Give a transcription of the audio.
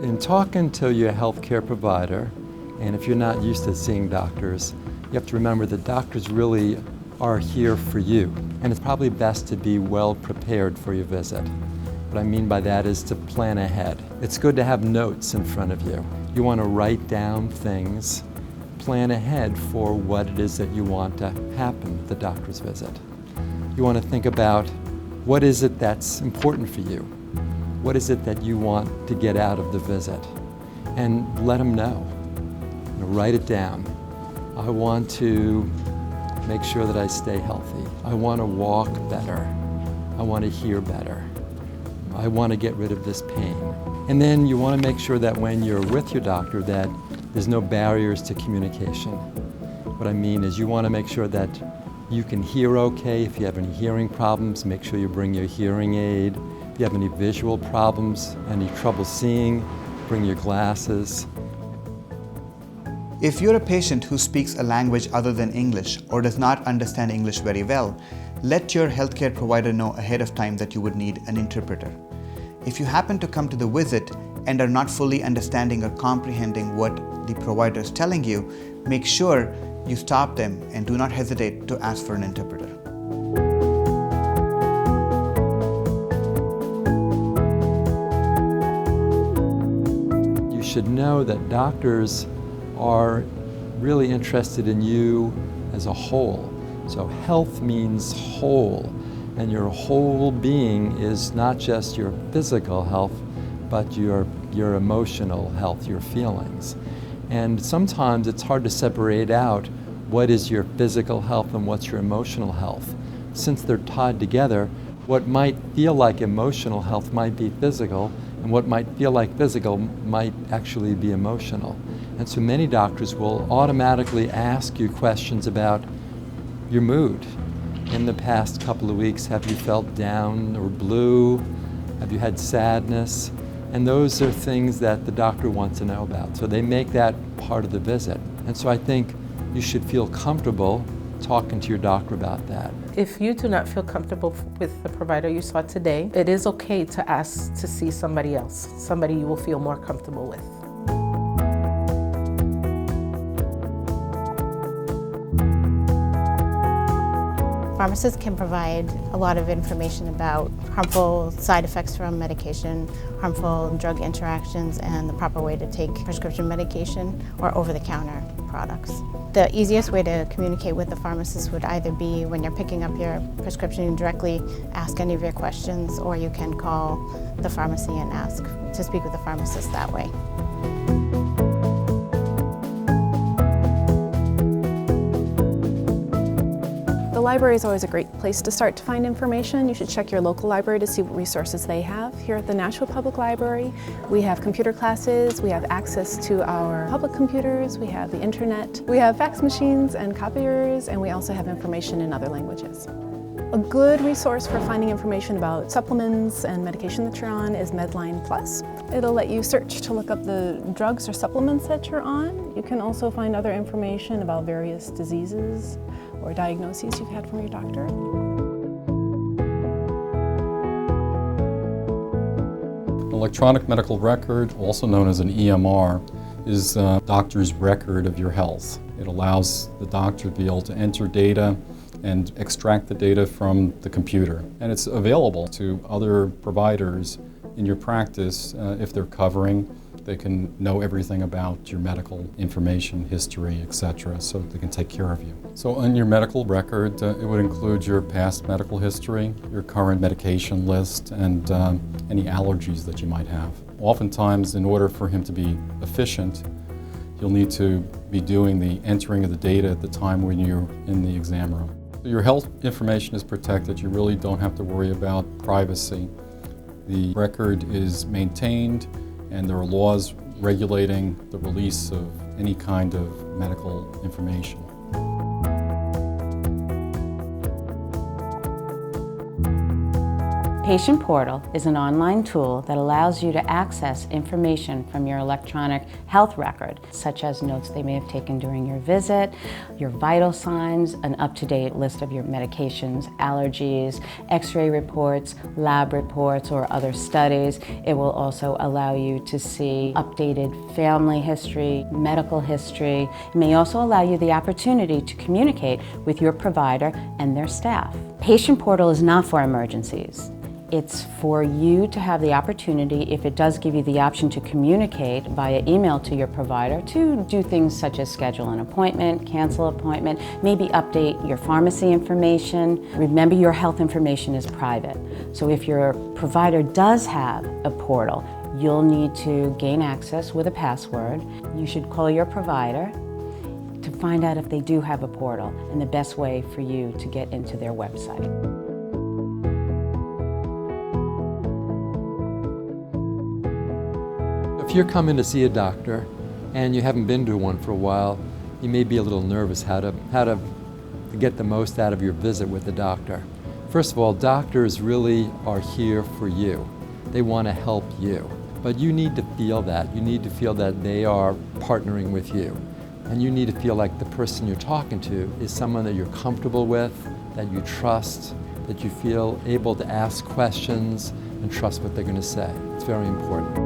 In talking to your healthcare provider, and if you're not used to seeing doctors, you have to remember that doctors really are here for you. And it's probably best to be well prepared for your visit. What I mean by that is to plan ahead. It's good to have notes in front of you. You want to write down things, plan ahead for what it is that you want to happen at the doctor's visit. You want to think about what is it that's important for you? What is it that you want to get out of the visit? And let them know. Write it down. I want to make sure that I stay healthy. I want to walk better. I want to hear better. I want to get rid of this pain. And then you want to make sure that when you're with your doctor that there's no barriers to communication. What I mean is you want to make sure that you can hear okay. If you have any hearing problems, make sure you bring your hearing aid. If you have any visual problems, any trouble seeing, bring your glasses. If you're a patient who speaks a language other than English or does not understand English very well, let your healthcare provider know ahead of time that you would need an interpreter. If you happen to come to the visit and are not fully understanding or comprehending what the provider is telling you, make sure you stop them and do not hesitate to ask for an interpreter. You should know that doctors are really interested in you as a whole. So health means whole, and your whole being is not just your physical health, but your emotional health, your feelings. And sometimes it's hard to separate out what is your physical health and what's your emotional health. Since they're tied together, what might feel like emotional health might be physical, and what might feel like physical might actually be emotional. And so many doctors will automatically ask you questions about your mood. In the past couple of weeks, have you felt down or blue? Have you had sadness? And those are things that the doctor wants to know about. So they make that part of the visit. And so I think you should feel comfortable talking to your doctor about that. If you do not feel comfortable with the provider you saw today, it is okay to ask to see somebody else, somebody you will feel more comfortable with. Pharmacists can provide a lot of information about harmful side effects from medication, harmful drug interactions, and the proper way to take prescription medication or over-the-counter products. The easiest way to communicate with the pharmacist would either be when you're picking up your prescription and directly ask any of your questions, or you can call the pharmacy and ask to speak with the pharmacist that way. The library is always a great place to start to find information. You should check your local library to see what resources they have. Here at the Nashville Public Library, we have computer classes, we have access to our public computers, we have the internet, we have fax machines and copiers, and we also have information in other languages. A good resource for finding information about supplements and medication that you're on is Medline Plus. It'll let you search to look up the drugs or supplements that you're on. You can also find other information about various diseases or diagnoses you've had from your doctor. Electronic medical record, also known as an EMR, is a doctor's record of your health. It allows the doctor to be able to enter data and extract the data from the computer. And it's available to other providers in your practice if they're covering. They can know everything about your medical information, history, etc., so they can take care of you. So on your medical record, it would include your past medical history, your current medication list, and any allergies that you might have. Oftentimes, in order for him to be efficient, you'll need to be doing the entering of the data at the time when you're in the exam room. So your health information is protected. You really don't have to worry about privacy. The record is maintained, and there are laws regulating the release of any kind of medical information. Patient Portal is an online tool that allows you to access information from your electronic health record, such as notes they may have taken during your visit, your vital signs, an up-to-date list of your medications, allergies, x-ray reports, lab reports, or other studies. It will also allow you to see updated family history, medical history. It may also allow you the opportunity to communicate with your provider and their staff. Patient Portal is not for emergencies. It's for you to have the opportunity, if it does give you the option to communicate via email to your provider, to do things such as schedule an appointment, cancel an appointment, maybe update your pharmacy information. Remember, your health information is private. So if your provider does have a portal, you'll need to gain access with a password. You should call your provider to find out if they do have a portal and the best way for you to get into their website. If you're coming to see a doctor and you haven't been to one for a while, you may be a little nervous how to get the most out of your visit with the doctor. First of all, doctors really are here for you. They want to help you. But you need to feel that. You need to feel that they are partnering with you. And you need to feel like the person you're talking to is someone that you're comfortable with, that you trust, that you feel able to ask questions and trust what they're going to say. It's very important.